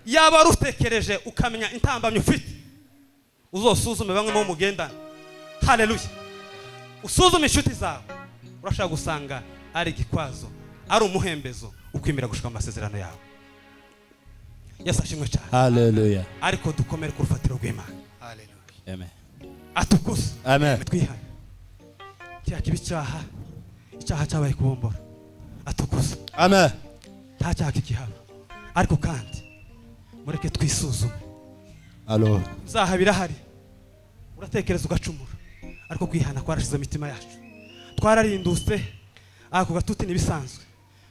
yaba rutekereje ukamenya intambamye ufite uzosuzume bamwe mu mugendana. Haleluya. Usuzume inshuti zawe urashaka gusanga ari gikwazo, ari umuhembezo ukwimira gushika amasezerano yawe. Yesu ashimwe cyane. Haleluya. Ariko dukomere ku rufatiro rw'Imana. Haleluya. Amen. Atukuse. Amen. Twihane. Cya kibicyaha icyaha cyabaye kubombora. Atukuse. Amen. Nta cyaha kikihaba. Ariko kandi mureke twisuzume. Allo. Zaha birahari. Uratekereza ugacumura. Ariko kwihana kwarashize imitima yacu. Twararinduse ako gatuti nibisanzwe.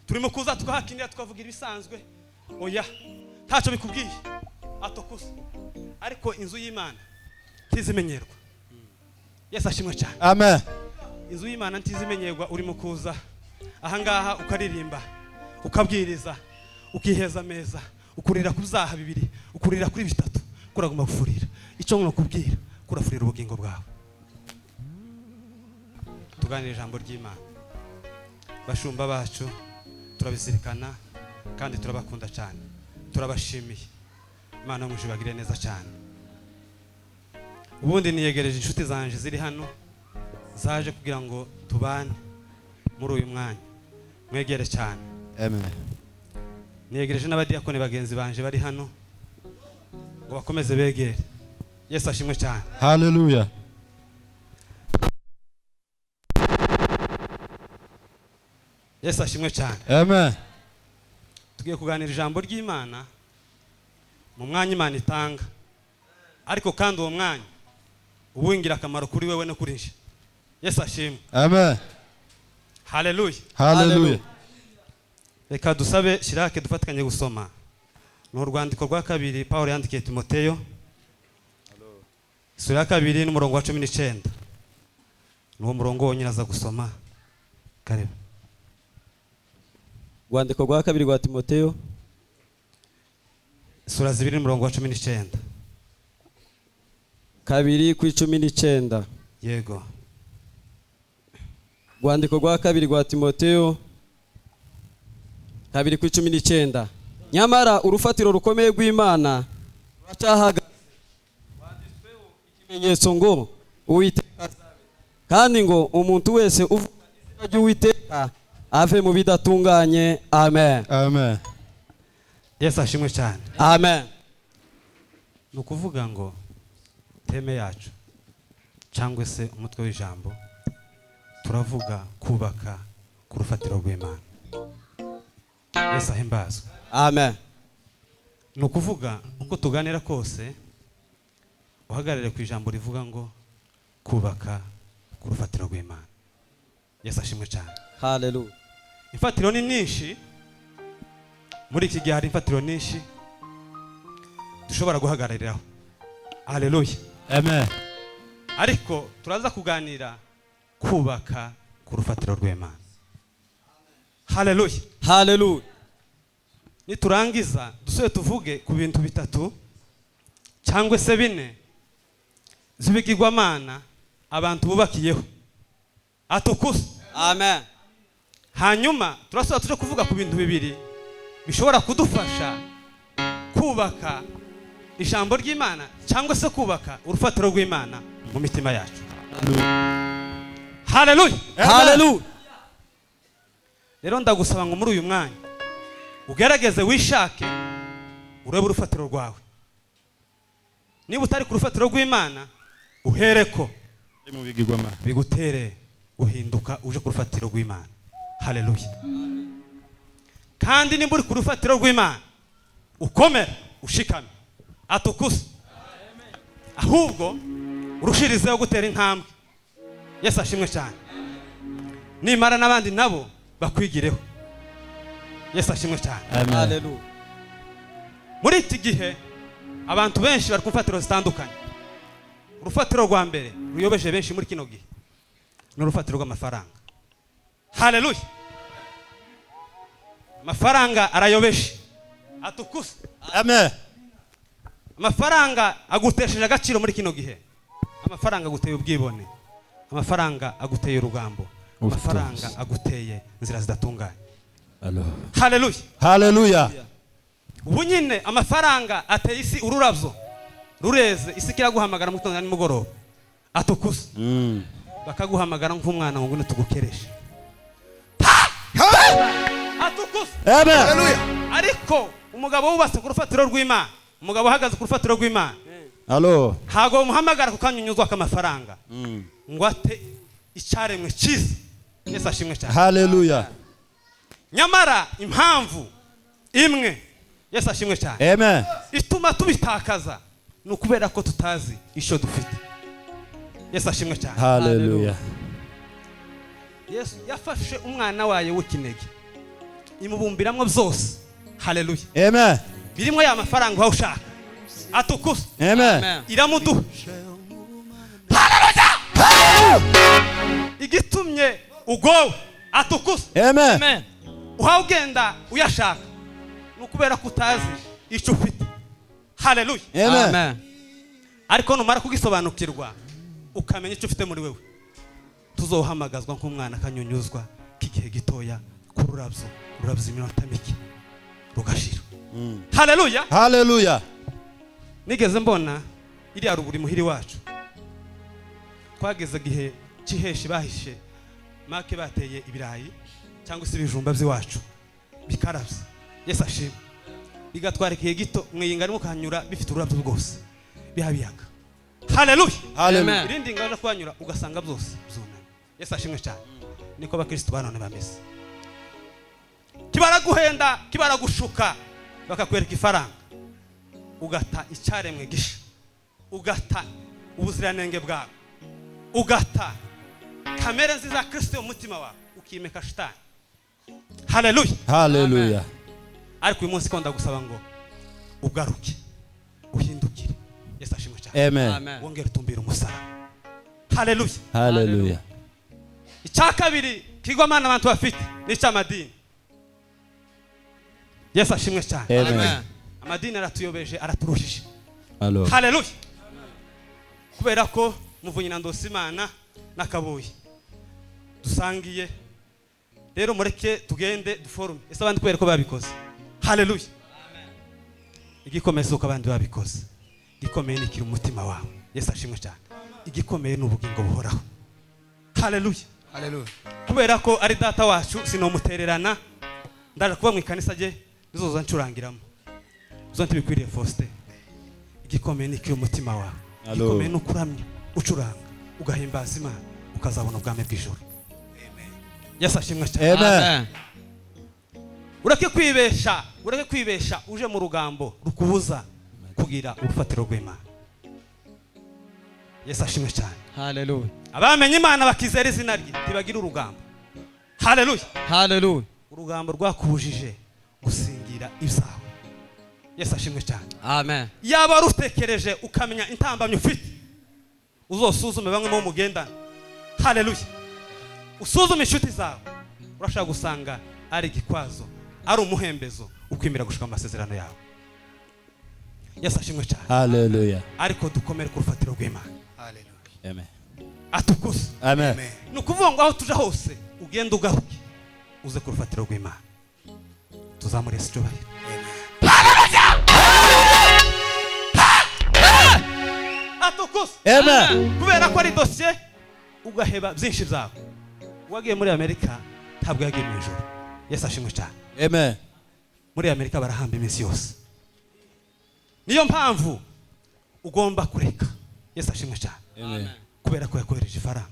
Turimo kuza tukahakinira tukavugira ibisanzwe. Oya. Ntacyo bikubwiye. Atokusa. Ariko inzu y'Imana tizimenyerwa. Yesu ashimwe cyane. Amen. Inzu y'Imana ntizimenyerwa urimo kuza. Ahangaha ukaririmba, ukabwiriza, ukiheza meza, ukurira ku byaha bibiri, ukurira kuri bitatu, kuraguma gufurira. Icyo nko kubwira, kurafurira ubugingo bwawe. Tuganira ijambo ry'Imana. Bashumba bacu turabizirikana kandi turabakunda cyane. Turabashimiye. Imana muje bagire neza cyane. Ubundi niyegereje inshuti zanje ziri hano zaje kugira ngo tubane muri uyu mwanya. Mwegere cyane. Amen. Niyegereje n'abadiyakoni bagenzi banje bari hano ngo bakomeze begere. Yesu ashimwe cyane. Haleluya. Yesu ashimwe cyane. Amen. Tugiye kuganira ijambo ry'Imana mu mwanya Imana itanga. Ariko kandi uwo mwanya ubungira akamaro kuri wewe no kuri nje. Yesu ashimwe. Amen. Haleluya. Haleluya. Reka dusabe Shirake dufatikanye gusoma. Ni urwandiko rwa kabiri Paulo yandikiye Timoteyo. Sura ya 2 n'umurongo wa 19. Nuwo murongo wonyine aza gusoma. Kareba. Rwandiko rwa kabiri rwa Timoteyo. Sura 2 n'umurongo wa 19. 2:19. Yego. Rwandiko rwa kabiri rwa Timoteyo 2:19. Nyamara urufatiro rukomeye rw'Imana ruracyahaga wanditsweho ikimenyetso ngo Uwiteka, kandi ngo umuntu wese uvuga izina ry'Uwiteka ave mu bidatunganye. Amen. Amen. Yesu ashimwe cyane. Amen. Nukuvuga ngo teme yacu cyangwa se umutwe w'ijambo turavuga kubaka ku rufatiro rw'Imana. Yesu ahimbazwe. Amen. Nukuvuga uko tuganira kose uhagarare ku ijambo rivuga ngo kubaka ku rufatiro rw'Imana. Yesu ashimwe cyane. Haleluya. Imfatiro ni nyinshi. Muri iki gihe hari imfatiro nyinshi dushobora guhagarariraho. Haleluya. Amen. Ariko turaza kuganira kubaka ku rufatiro rw'Imana. Haleluya. Haleluya. Niturangiza dusubire tuvuge ku bintu bitatu cyangwa se bine zibigirwamana abantu bubakiyeho. Atukuse. Amen. Hanyuma turasubira tuje kuvuga ku bintu bibiri bishobora kudufasha kubaka ijambo ry'Imana cyangwa se kubaka urufatiro rw'Imana mu mitima yacu. Haleluya. Haleluya. Rero ndagusaba ngo muri uyu mwanya ugerageze wishake urebe urufatiro rwawe. Niba utari ku rufatiro rw'Imana uhereko Mu bigirwamana bigutere uhinduka uje ku rufatiro rw'Imana. Haleluya. Kandi niba uri ku rufatiro rw'Imana ukomera ushikame. Atukuse. Ahubwo urushirizeho gutera intambwe. Yesu ashimwe cyane. Nimara n'abandi nabo bakwigireho. Yesu ashimwe cyane. Amen. Haleluya. Muri iki gihe abantu benshi bari ku mfatiro zitandukanye. Urufatiro rwa mbere ruyobeje benshi muri kino gihe ni urufatiro rw'amafaranga. Haleluya. Amafaranga arayobeje. Atukuse. Amen. Amafaranga agutesheje agaciro muri kino gihe. Amafaranga aguteye ubwibone. Amafaranga aguteye urugambo. Amafaranga aguteye inzira zidatunganye. Allo. Haleluya. Haleluya. ubu nyine amafaranga ateye isi ururabyo rureze isi kiraguhamagara mu gitondo nimugoroba atukuza bakaguhamagara nk'umwana ngo ngwino tugukereshe atukuza Amen. Haleluya. ariko umugabo wubatse ku rufatiro rw'Imana umugabo uhagaze ku rufatiro rw'Imana Allo. ntago muhamagara ku kanyunyuzwa k'amafaranga ngo ate icyaremwe cyiza Yesu ashimwe cyane Hallelujah. nyamara impamvu imwe Yesu ashimwe cyane Amen. ituma tubitakaza ni ukubera ko tutazi icyo dufite Yesu ashimwe cyane Hallelujah. Yesu yafashe umwana wayo w'ikinege imubumbiramwo byose haleluya Amen. birimo ya mafaranga uhawe ushaka atukuza Amen. Amen. iramuduha igitumye ugowe atukuza Amen. Amen. uhawe ugenda uyashaka ni ukubera ko utazi icyo ufite haleluya Amen. Amen. ariko numara kugisobanukirwa ukamenya icyo ufite muri wewe tuzohamagazwa nk'umwana akanyunyuzwa k'igihe gitoya ku rurabyo iminota mike rugashira haleluya Hallelujah. nigeze mbona iriya ruguru muhiri wacu twageze igihe cy'iheshi bahishe make bateye ibirayi cyangwa se ibijumba by'iwacu bikarabye Yesu ashimwe bigatwara igihe gito mwiyinga arimo kanyura bifite ururabyo rwose bihabiyaga haleluya Hallelujah. Amen. irindi ngaje kwanyura ugasanga byose byunamye Yesu ashimwe cyane niko abakristo banone bameze kibara guhenda kibara gushuka bakakwereka ifaranga ugata icyaremwe gisha ugata ubuziranenge bwawe ugata kamere nziza Kristo mu mutima wawe ukimeka shitani haleluya Hallelujah. ariko uyu munsi ko ndagusaba ngo ugaruke uhindukire Yesu ashimwe cyane Amen. Amen. wongere utumbira umusaraba haleluya Hallelujah. icya kabiri kigwamana abantu bafite ni icy'amadini Yesu ashimwe cyane Amen. Amen. amadini aratuyobeje araturushije Allo. haleluya kubera ko muvunyi na Ndosimana n'akabuye dusangiye rero mureke tugende duforume ese abandi kubera ko babikoze haleluya igikomeye uko abandi babikoze igikomeye nikira umutima wawe Yesu ashimwe cyane igikomeye ni ubugingo buhoraho haleluya Haleluya. kubera ko ari data wacu sinomutererana ndaje kuba mu ikanisa rye nizoza ncurangiramo zo ntibikwiriye Faustin igikomeye nikira umutima wawe Allo. igikomeye nukuramya ucuranga ugahimbaza Imana ukazabona ubwami bw'ijoro Yesu ashimwe cyane Amen. ureke kwibesha uje mu rugambo rukubuza kugira urufatiro rw'Imana Yesu ashimwe cyane Hallelujah. abamenye Imana bakizera izina rye tibagira urugambo haleluya Hallelujah. urugambo rwakubujije gusingira ibyawe Yesu ashimwe cyane Amen. yaba rutekereje ukamenya intambamye ufite uzosuzume bamwe mu mugendana haleluya usuzume inshuti zawe urashaka gusanga ari igikwazo ari umuhembezo ukwimira gushika amasezerano yawe Yesu ashimwe cyane Hallelujah. ariko dukomere ku rufatiro rw'Imana Haleluya. Amen. atukuze Amen. Amen. ni ukuvuga ngo aho tuje hose ugenda ugaruke uze ku rufatiro rw'Imana tuzamure Yesu cyubahiro atukuze Amen. kubera ko ari dosiye ugaheba byinshi byawe wagiye muri Amerika ntabwo yagiye mu ijoro Yesu ashimwe cyane Amen. muri Amerika barahamba iminsi yose niyo mpamvu ugomba kureka Yesu ashimwe cyane Amen. kubera ko yakohereje ifaranga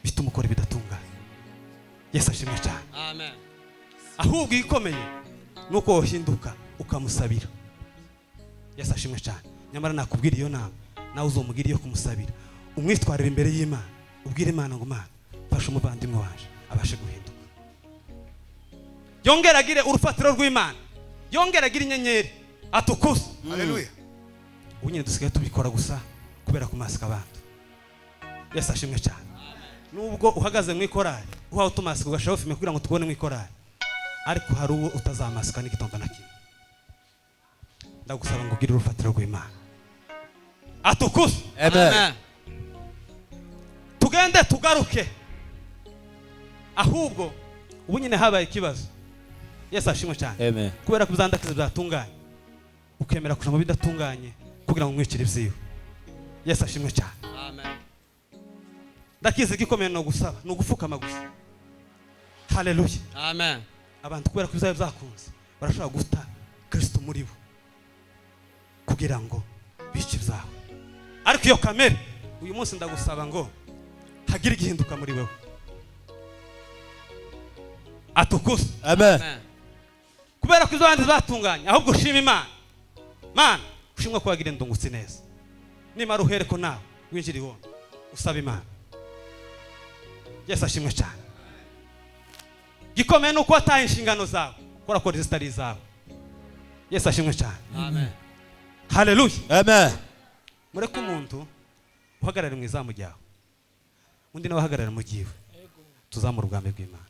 bituma ukora ibidatunganye Yesu ashimwe cyane Amen. ahubwo igikomeye ni uko wohinduka ukamusabira Yesu ashimwe cyane nyamara nakubwira iyo nama nawe uzomubwira iyo kumusabira umwitwarire imbere y'Imana ubwire Imana ngo Mana fasha umuvandimwe waje abashe guhinduka yongeragire urufatiro rw'Imana yongeragire inyenyeri atukuze Haleluya. ubu nyine dusigaye tubikora gusa kubera kumasika abantu Yesu ashimwe cyane nubwo uhagaze mu ikorari uhawe utumasika ugashaho filime kugira ngo tubone mu ikorari ariko hari uwo utazamasika n'igitondo na kimwe ndagusaba ngo ugire urufatiro rw'Imana atukuze Amen. tugende tugaruke ahubwo ubu nyine habaye ikibazo Yesu ashimwe cyane. Amen. Kubera ko uzandakiza byatunganye ukemera kuja mu bidatunganye kugira ngo mwicire ivyiwe. Yesu ashimwe cyane. Amen. Ndakize gikomeye no gusaba no gufukama gusa. Haleluya. Amen. Abantu kubera ko bizaye byakunze barashobora guta Kristo muri bo kugira ngo bice ibyawe. Ariko iyo kamere uyu munsi ndagusaba ngo hagira igihinduka muri wewe. Atukuse. Amen. Kubera ko izabandi zatunganye ahubwo ushima Imana. Mana ushimwe ko wagira ndungutse neza. Nimara uhere ko nawe winjira iwo usaba Imana. Yesu ashimwe cyane. Gikomeye nuko wataye inshingano zawe kora ko zitari zawe. Yesu ashimwe cyane. Amen. Haleluya. Amen. Mureke umuntu uhagarara mu izamu ryawe undi nawe ahagarara mu giwe tuzamura ubwami bw'Imana.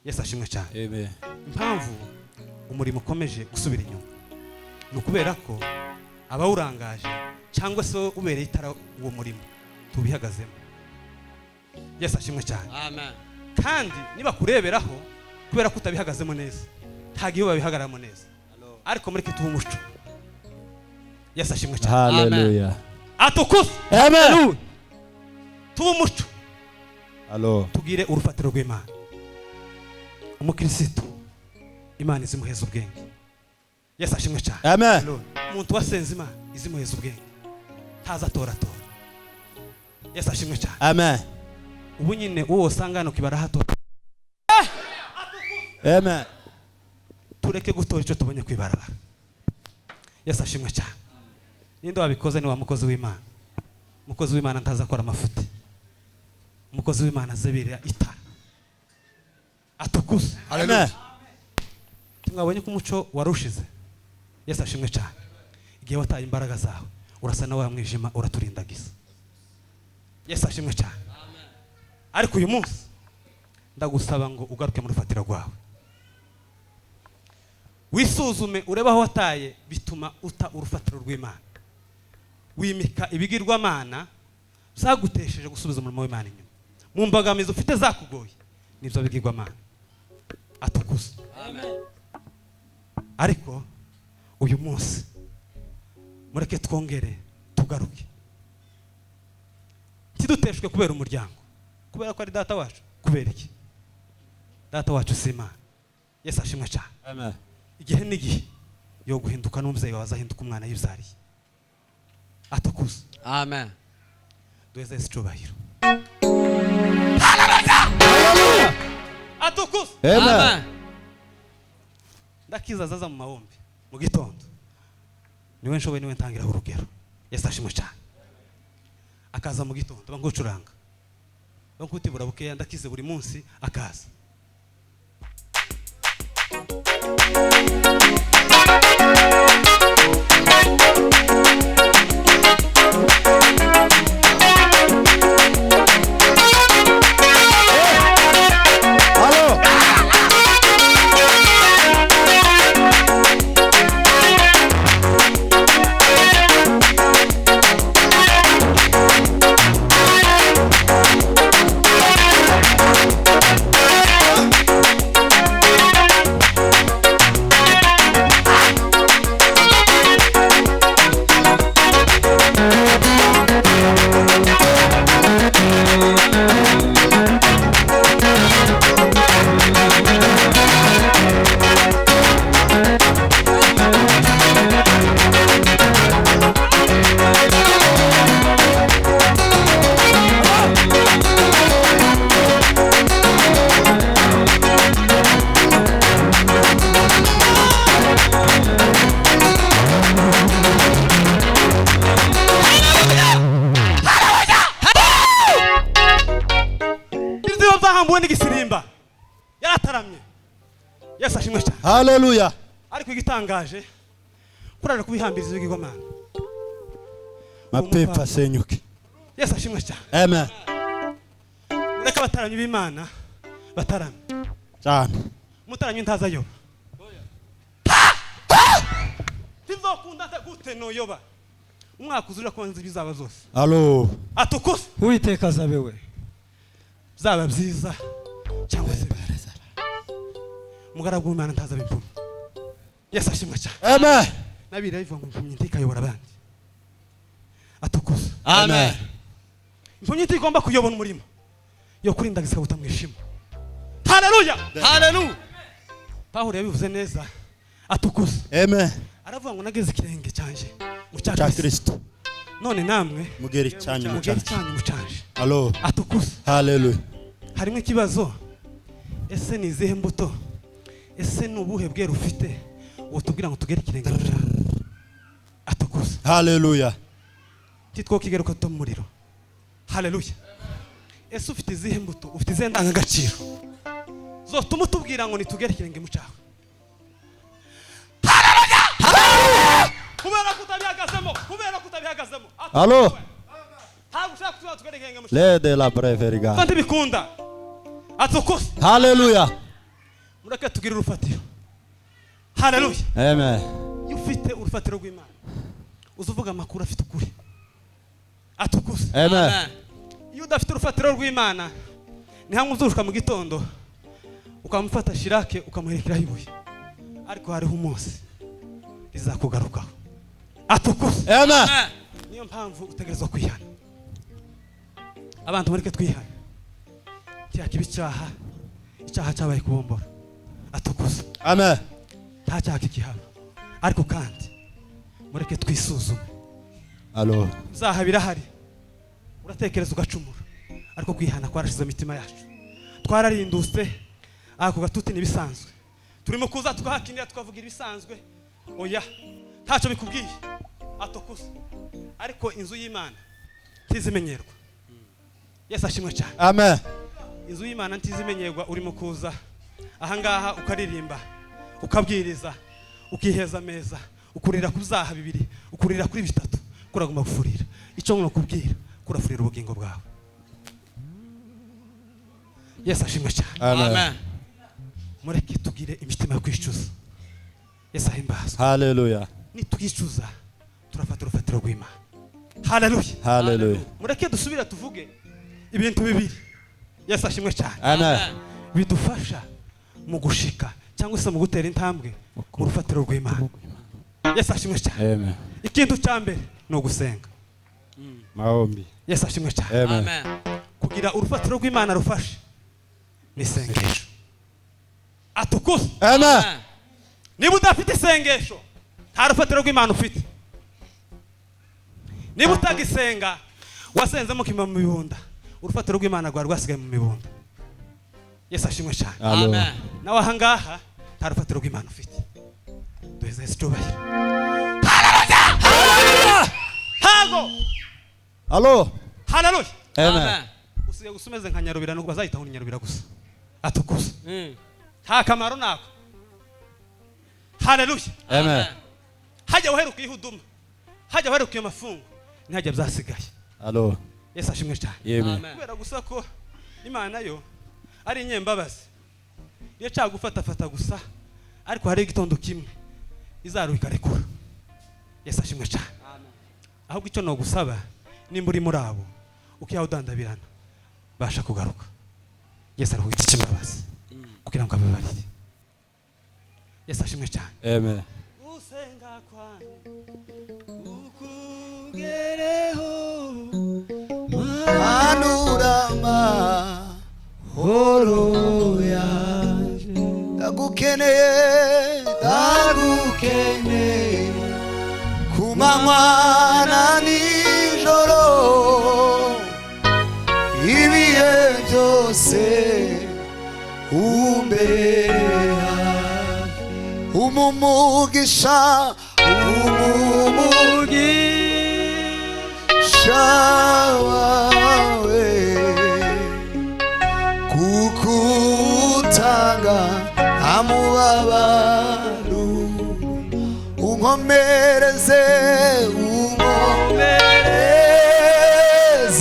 Yesu ashimwe cyane. Amen. Impamvu umurimo ukomeje gusubira inyuma ni ukubera ko abawurangaje cyangwa se ubereye itara uwo murimo tubihagazemo. Yesu ashimwe cyane. Amen. Kandi niba kureberaho kubera ko utabihagazemo neza nta gihe babihagaramo neza. Ariko muri tuba umuco. Yesu ashimwe cyane. Hallelujah. Atukuse. Amen. Tuba umuco. Allo. Tugire urufatiro rw'Imana. Umukristo Imana izimuheza ubwenge. Yesu ashimwe cyane. Amen. Umuntu wasenze Imana izimuheza ubwenge. Taza tora. Yesu ashimwe cyane. Amen. Ubu nyine uwo usangano kibara hato. Amen. Tureke gutora icyo tubonye kwibaraba. Yesu ashimwe cyane. Ninde wabikoze ni wa mukozi w'Imana. Mukozi w'Imana ntaza akora amafuti. Mukozi w'Imana azebera itara. Atukuse. Amen. Mwabonye ko umuco warushize. Yesu ashimwe cyane. Igihe wataye imbaraga zawe urasa na wa mwijima uraturindagiza. Yesu ashimwe cyane. Ariko uyu munsi ndagusaba ngo ugaruke mu rufatiro rwawe. Wisuzume ureba aho wataye bituma uta urufatiro rw'Imana. Wimika ibigirwamana zagutesheje gusubiza umurimo w'Imana inyuma. Mu mbagamizi ufite zakugoye nibyo bigirwamana. Atukuse. Amen. Ariko uyu munsi mureke twongere tugaruke. Kiduteshwe kubera umuryango. Kubera ko ari data wacu. Kubera iki? Data wacu si Imana. Yesu ashimwe cyane. Amen. Igihe n'igihe yo guhinduka n'umubyeyi wawe azahinduka umwana yibyariye. Atukuse. Amen. Duheze Yesu icyubahiro. Atukuse. Amen. Ndakiza azaza mu mahombi mu gitondo. Niwe nshoboye niwe ntangira urugero. Yesu ashimwe cyane. Akaza mu gitondo bangucuranga. Bankutibura bukeya ndakize buri munsi akaza. Mbone gisirimba yarataramye. Yesu ashimwe cyane. Hallelujah. Ariko igitangaje kuraje kubihambiriza ibigirwamana. Mapepa senyuke. Yesu ashimwe cyane. Amen. Reka bataramye b'Imana bataramye. Cyane. Mutaramye ntazayo. Tizokunda gute no yoba. Umwaka uzura konza bizaba zose. Allo. Atukuse. Uwiteka azabewe. Zaba byiza cyangwa se umugaragu w'Imana ntaza bimpumyi. Yesu ashimwe cyane. Amen. Nabira bivuga ngo impumyi ntikayobora abandi. Atukuza. Amen. Impumyi ntigomba kuyobora umurimo. Yo kurindagiza utamwishima. Haleluya. Hallelujah. Pawulo yabivuze neza. Atukuza. Amen. Aravuga ngo nageze ikirenge cyanje mu cya Cha Kristo. Kristo. None namwe Mugeri cyanyu mugeri cyanyu mucanje. Allo. Atukuza. Hallelujah. Harimo ikibazo. Ese ni izihe mbuto? Ese ni ubuhe bwera ufite? Utubwira ngo tugere ikirenge mu cyanyu. Atukuza. Hallelujah. Titwo kigeruka to muriro. Haleluya. Ese ufite izihe mbuto? Ufite izihe ndangagaciro? Zotuma tubwira ngo nitugere ikirenge mu cyawe. Haleluya. Kubera kutabihagazemo. Allo. Ntabwo ushaka kuba tugere ikirenge mu cyawe. Le de la preveriga. Kandi bikunda. Atukuza. Hallelujah. Mureke tugire urufatiro. Haleluya. Amen. Iyo ufite urufatiro rw'Imana uzuvuga amakuru afite ukuri. Atukuza. Amen. Iyo udafite urufatiro rw'Imana ni hamwe uzuruka mu gitondo ukamufata shirake ukamuherekeraho ibuye, ariko hariho umunsi rizakugarukaho. Atukuza. Amen. Niyo mpamvu utegerezwa kwihana. Abantu mureke twihana. Cyakiba icyaha cyabaye kubombora. Atukuza. Amen. Nta cyaha kikihaba, ariko kandi mureke twisuzume. Allo. Zaha birahari, uratekereza ugacumura, ariko kwihana kwarashize imitima yacu. Twararindutse ako gatuti nibisanzwe, turimo kuza tukahakinira tukavugira ibisanzwe. Oya, ntacyo bikubwiye. Atukuza. Ariko inzu y'Imana ntizimenyerwa. Yesu ashimwe cyane. Amen. Inzu y'Imana ntizimenyerwa. Urimo kuza ahangaha ukaririmba, ukabwiriza, ukiheza ameza, ukurira ku byaha bibiri, ukurira kuri bitatu, kuraguma gufurira. Icyo ngono kubwira, kurafurira ubugingo bwawe. Yesu ashimwe cyane. Amen. Mureke tugire imitima yo kwicuza. Yesu ahimbazwe. Hallelujah. Nitwicuza turafata urufatiro rw'Imana. Haleluya. Hallelujah. Mureke dusubira tuvuge ibintu bibiri. Yesu ashimwe cyane. Amen. Bidufasha mu gushika cyangwa se mu gutera intambwe mu rufatiro rw'Imana. Yesu ashimwe cyane. Amen. Ikintu cya mbere ni ugusenga. Maombi. Yesu ashimwe cyane. Amen. Kugira urufatiro rw'Imana rufashe ni isengesho. Atukuza. Amen. Niba udafite isengesho nta rufatiro rw'Imana ufite. Niba utagisenga wasenzemo kima mu mibunda, urufatiro rw'Imana rwa rwasigaye mu mibunda. Yesu ashimwe cyane. Amen. Nawe ahangaha nta rufatiro rw'Imana ufite. Duheze Yesu cyubahiro. Hago. Allo. Haleluya. Amen. Usiye gusumeze nka Nyarubira nuko bazahita muri Nyarubira gusa. Atukuza. Nta kamaro nako. Haleluya. Amen. Hajya uheruka ihuduma, hajya uheruka amafungo, ntihajya byasigaye. Allo. Yesu ashimwe cyane. Amen. Kubera gusa ko Imana yo ari inyembabazi, iyo cyagufata gusa, ariko hari igitondo kimwe izaruhika rekura. Yesu ashimwe cyane. Ahubwo icyo no gusaba nimba uri muri abo ukiyawudandabirana basha kugaruka. Yesu aruhita ikimbabazi kugira ngo abibarire. Yesu ashimwe cyane. Amen. Usenga kwanyu ukugereho manurama horo yaje ndagukeneye kumanywa na nijoro ibihe byose umbera umumugisha wawe kukutanga amubabaro unkomereze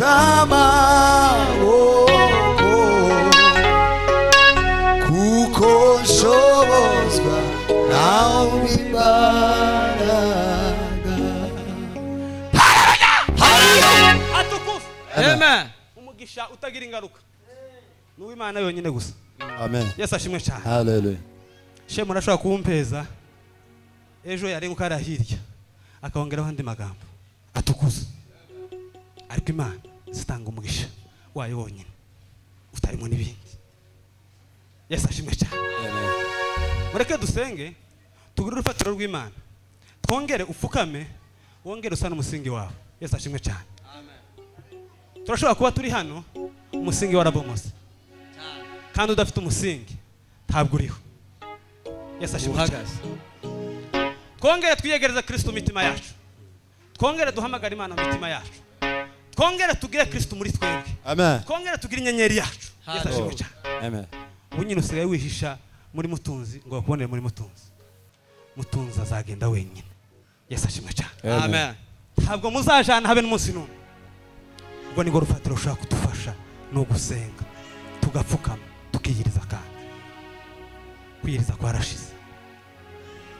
amaboko kuko nshobozwa nawe imbaraga. atukuza. Amen. Umugisha utagira ingaruka ni uw'Imana yonyine gusa. Amen. Yesu ashimwe cyane. Hallelujah. shemu arashobora kumpeza ejo yarenguka ari hirya akongeraho andi magambo atukuza, ariko Imana zitanga umugisha wayo wonyine utarimo n'ibindi. Yesu ashimwe cyane. Mureke dusenge tugure urufatiro rw'Imana, twongere upfukame, wongere usa n'umusingi wawe. Yesu ashimwe cyane. Turashobora kuba turi hano umusingi warabomose kandi udafite umusingi ntabwo uriho. Yesu ashimwe cyane. Twongere twiyegereza Kristo mitima yacu, twongere duhamagara Imana mu mitima yacu, twongere tugire Kristo muri twebwe. Amen. Twongere tugire inyenyeri yacu. Yesu ashimwe cyane. Amen. Unyine usigaye wihisha muri Mutunzi ngo bakubonere muri Mutunzi. Mutunzi azagenda wenyine. Yesu ashimwe cyane. Amen. Ntabwo muzajana habe n'umunsi n'umwe. Ubwo ni go rufatiro ushaka kudufasha no gusenga tugapfukama tukiyiriza kandi kwiyiriza kwarashize,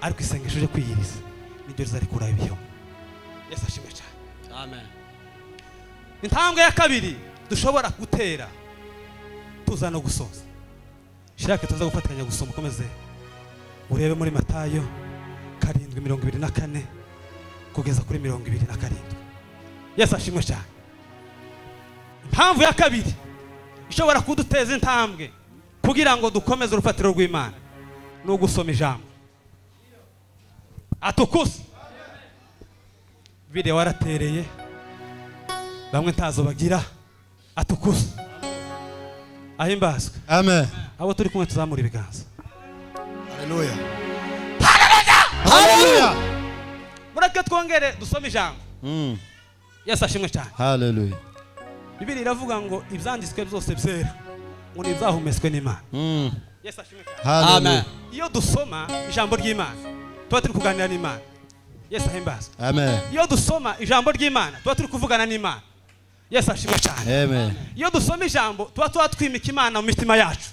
ariko isengesho ryo kwiyiriza nibyo rizarikura ibiyo. Yesu ashimwe cyane. Amen. Intambwe ya kabiri dushobora gutera tuza no gusoza. Shirake tuza gufatanya gusoma, ukomeze urebe muri Matayo 7:24 kugeza kuri 27. Yesu ashimwe cyane. Impamvu ya kabiri ishobora kuduteza intambwe kugira ngo dukomeze urufatiro rw'Imana no gusoma ijambo. Atukuze video waratereye bamwe ntazo bagira. Atukuze ahimbazwe. Amen. Abo turi kumwe tuzamura ibiganza. Haleluya. Hallelujah. Mureke twongere dusome ijambo. Yesu ashimwe cyane. Hallelujah. Bibiliya iravuga ngo ibyanditswe byose byera ngo n'ibyahumetswe n'Imana. Yesu ashimwe cyane. Amen. Iyo dusoma ijambo ry'Imana tuba turi kuganira n'Imana. Yesu ahimbazwe. Amen. Iyo dusoma ijambo ry'Imana tuba turi kuvugana n'Imana. Yesu ashimwe cyane. Amen. Iyo dusoma ijambo tuba twimika Imana mu mitima yacu.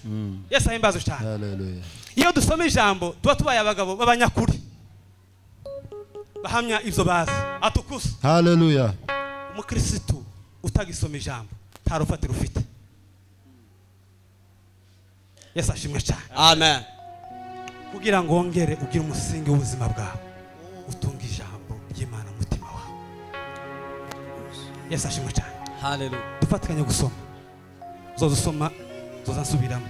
Yesu ahimbazwe cyane. Hallelujah. Iyo dusoma ijambo tuba tubaye abagabo b'abanyakuri bahamya ibyo bazi. Atukuze. Hallelujah. Umukristo utagisoma ijambo nta rufatiro ufite. Yesu ashimwe cyane. Amen. Kugira ngo wongere ugire umusingi w'ubuzima bwawe utunga ijambo ry'Imana mu mutima wawe. Yesu ashimwe cyane. Hallelujah. Dufatikanye gusoma, uzosoma uzasubiramo.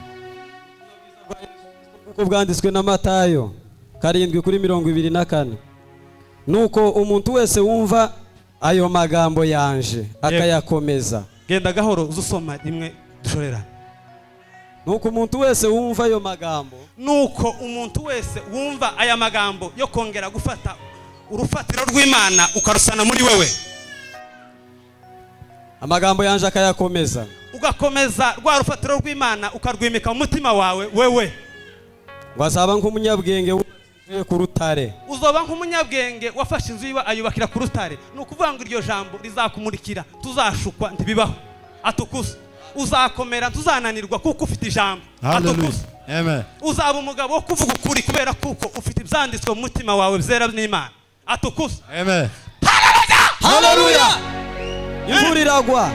Uko bwanditswe na Matayo 7:24, nuko umuntu wese wumva ayo magambo yanje akayakomeza. Genda gahoro uzusoma rimwe dushorerana. Nuko umuntu wese wumva ayo magambo, Nuko umuntu wese wumva aya magambo yo kongera gufata urufatiro rw'Imana ukarusana muri wewe, amagambo yanje akayakomeza, ugakomeza rwa rufatiro rw'Imana ukarwimika mu mutima wawe, wewe wazaba nk'umunyabwenge wubakiye ku rutare. uzoba nk'umunyabwenge wafashe inzu yiwe ayubakira ku rutare. Ni ukuvuga ngo iryo jambo rizakumurikira, tuzashukwa ntibibaho. Atukuze. Uzakomera tuzananirwa kuko ufite ijambo. Hallelujah. Amen. Uzaba umugabo wo kuvuga ukuri kubera kuko ufite ibyanditswe mu mutima wawe byera n'Imana. Atukuze. Amen. Hallelujah. Imvura iragwa,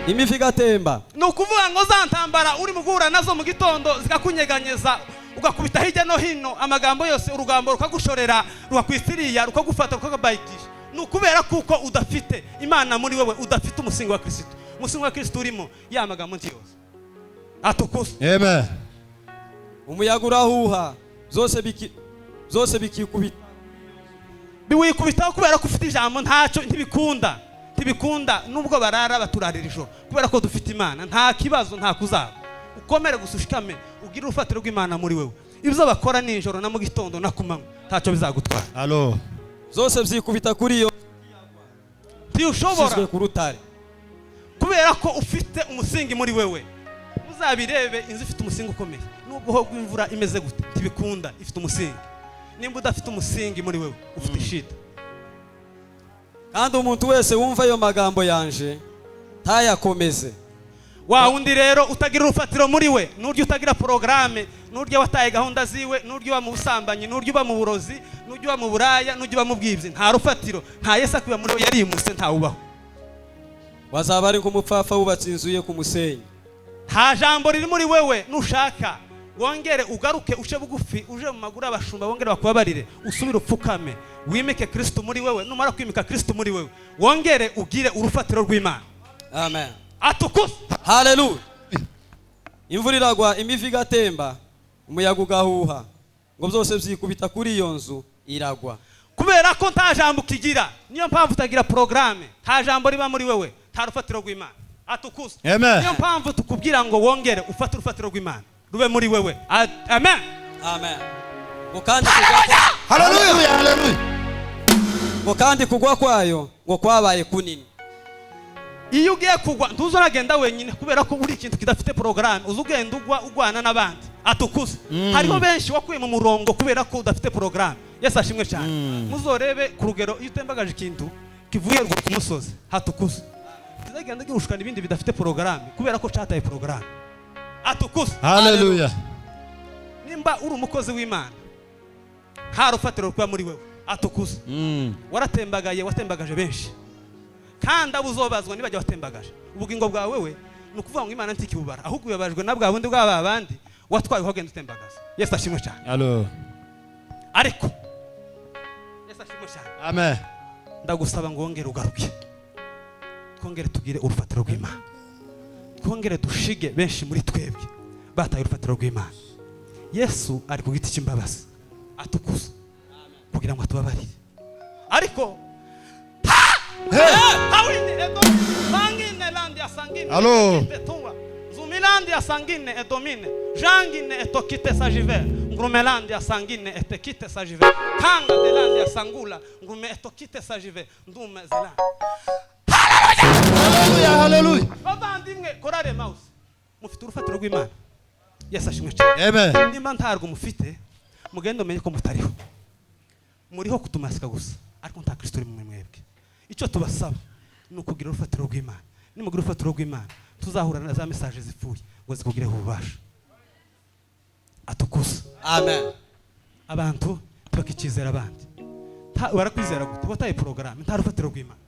imivu igatemba. Ni ukuvuga ngo za ntambara uri mugura nazo mu gitondo zikakunyeganyeza, ugakubita hirya no hino, amagambo yose urugambo rukagushorera, rukakwisiriya, rukagufata, rukagubayikisha. Ni ukubera kuko udafite Imana muri wewe, udafite umusingi wa Kristo. Umusingi wa Kristo urimo ya magambo nti yose. Atukuze. Amen. Umuyaga urahuha, zose bikikubita. Biwikubitaho kubera ko ufite ijambo, ntacyo ntibikunda nubwo barara baturarira ijoro, kubera ko dufite Imana nta kibazo, nta kuzaba. Ukomere gusushikame ugira urufatiro rw'Imana muri wewe. Ibyo bakora nijoro na mu gitondo na kumanywa ntacyo bizagutwara. Allo. Zose byikubita kuri yo Ntiushobora ku rutare, kubera ko ufite umusingi muri wewe. Uzabirebe inzu ifite umusingi ukomeye, nubwo ho gwimvura imeze gute ntibikunda, ifite umusingi. Nimba udafite umusingi muri wewe ufite shida. kandi umuntu wese wumva ayo magambo yanje ntayakomeze, Wa undi rero utagira urufatiro muri we, nuryo utagira programme, nuryo wataye gahunda ziwe, nuryo uba mu busambanyi, nuryo uba mu burozi, nuryo uba mu buraya, nuryo uba mu bwibyi, nta rufatiro, nta Yesu akwiba muri we, yarimuse nta ubaho. wazaba ari nk'umupfapfa wubatse inzu ye ku musenyi. Nta jambo riri muri wewe, nushaka wongere ugaruke uce bugufi uje mu maguru abashumba wongere bakubabarire usubire upfukame wimike Kristo muri wewe numara kwimika Kristo muri wewe wongere ugire urufatiro rw'Imana. Amen. Atukuzwe. Hallelujah. Imvura iragwa imivi igatemba umuyaga ugahuha ngo byose byikubita kuri iyo nzu iragwa. Kubera ko nta jambo kigira niyo mpamvu utagira programme nta jambo riba muri wewe nta rufatiro rw'Imana. Atukuzwe. Amen. Niyo mpamvu tukubwira ngo wongere ufate urufatiro rw'Imana rube muri wewe. Amen. Amen. Ngo kandi kugwa Hallelujah. Hallelujah. ngo kandi kugwa kwayo ngo kwabaye kunini. Iyo ugiye kugwa ntuzoragenda wenyine kubera ko uri ikintu kidafite programme uzugenda ugwana n'abandi. Atukuzwe. Hariho benshi wakuye mu murongo kubera ko udafite programme. Yesu ashimwe cyane. Muzorebe ku rugero iyo utembagaje ikintu kivuye rwo ku musozi. Hatukuzwe. Tuzagenda gihushukana ibindi bidafite programme kubera ko cataye programme. Atukuzwe. Hallelujah. Nimba uri umukozi w'Imana nta rufatiro rwa muri wewe. Atukuzwe. Waratembagaye watembagaje benshi kandi abuzobazwa nibajya watembagaje ubugingo bwawe wewe nukuvuga ngo Imana ntikibubara ahubwo yabajwe na bwa bundi bw'aba bandi watwaye hogenda utembagaza. Yesu ashimwe cyane. Allo. Ariko Yesu ashimwe cyane. Amen. Ndagusaba ngo wongere ugaruke twongere tugire urufatiro rw'Imana twongere dushige benshi muri twebwe bataye urufatiro rw'Imana. Yesu ari ku giti cy'imbabazi atukuza kugira ngo atubabarire ariko Allo. Zumilandi ya sangine edomine jangine etokite sajive ngurumelandi ya sangine etekite sajive kanga delandi ya sangula ngurume etokite sajive ndume zelandi. Hallelujah. Hallelujah. Bavandimwe korale mouse mufite urufatiro rw'Imana. Yesu ashimwe cyane. Amen. Nimba ntarwo mufite mugende umenye ko mutariho muriho kutumasika gusa ariko nta Kristo uri mu mwebwe. Icyo tubasaba ni ukugira urufatiro rw'Imana. Nimugira urufatiro rw'Imana tuzahura na za message zipfuye ngo zikugireho ububasha. Atukuza. Amen. Abantu bakikizera abandi barakwizera gute wataye programme nta rufatiro rw'Imana.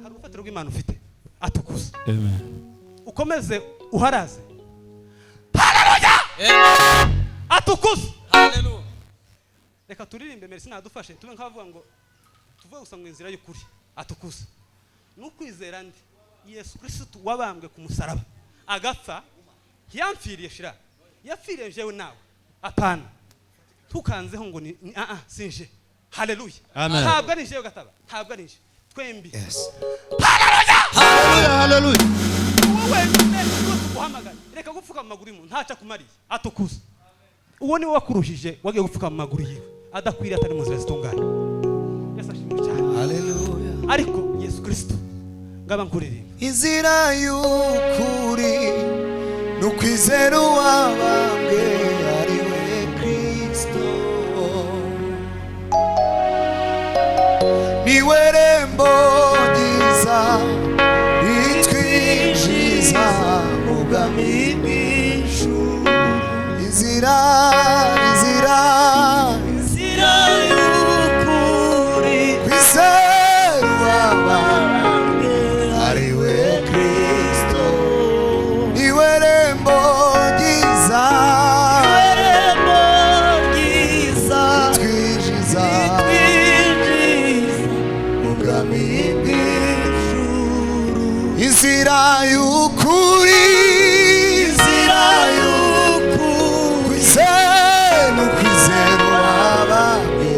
Hari urufatiro rw'Imana ufite. Atukuza. Amen. Ukomeze uharaze. Hallelujah. Atukuza. Hallelujah. Reka turirimbe merci nadufashe tube nkavuga ngo tuvuye gusa mu inzira y'ukuri. Atukuza. Nukwizera ndi Yesu Kristo wabambwe ku musaraba agapfa yamfiriye shira yapfiriye jewe nawe apana tukanzeho ngo ni sinje. Hallelujah. Amen. Ntabwo ari jewe gataba ntabwo ari nje twembi. Yes. Hallelujah. Hallelujah. Wowe none guhamagara reka gupfuka mu maguru y'umuntu ntaca kumariye. Atukuza. Uwo ni wakuruhije wagiye gupfuka mu maguru yiwe adakwiriye atari mu nzira zitunganye. Yesu ashimwe cyane. Hallelujah. Ariko Yesu Kristo ngaba nkuririmba Inzira y'ukuri nukwizera uwabambwe ari we Kristo niwe rembo ryiza ritwinjiza mu bwami bw'ijuru. Inzira y'ukuri kwizera uwabambwe ari we Kristo niwe rembo ryiza twinjiza mu bwami bw'ijuru. Inzira y'ukuri kwizera uwabambwe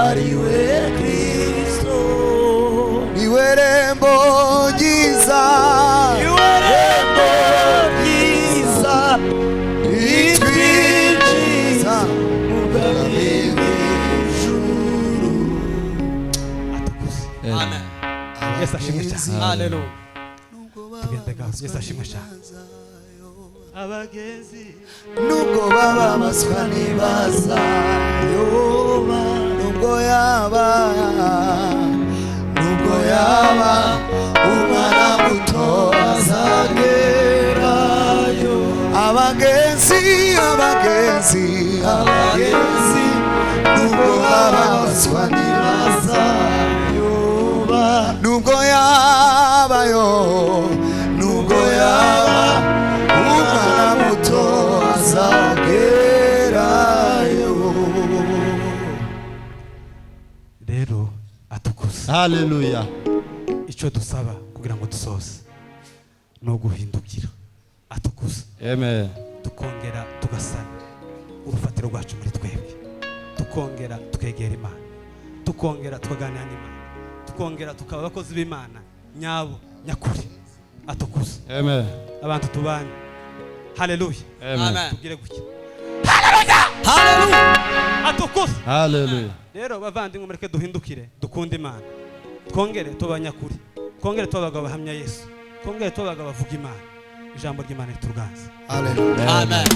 ari we Kristo niwe rembo ryiza ritwinjiza mu bwami bw'ijuru. Amen. Yesu ashimwe cyane. Hallelujah. Tugende gaho. Yesu ashimwe cyane. Abagenzi nubwo bababazwa ntibazayoba nubwo yaba umwana muto azagerayo. Abagenzi nubwo bababazwa ntibazayoba nubwo yaba umwana rero atukuza. Hallelujah. Icyo dusaba kugira ngo dusoze no guhindukira atukuza. Amen. Tukongera tugasana urufatiro rwacu muri twebwe, tukongera tukegera Imana, tukongera tukaganira n'Imana, tukongera tukaba abakozi b'Imana nyabo nyakuri atukuza. Amen. Abantu tubane. Hallelujah. Amen. Tugire gutya. Hallelujah. Atukuza. Hallelujah. Rero bavandimwe mureke duhindukire dukunde Imana, twongere tubanyakuri, twongere tubabaga bahamya Yesu, twongere tubabaga bavuga Imana, ijambo ry'Imana rituganza. Hallelujah. Amen.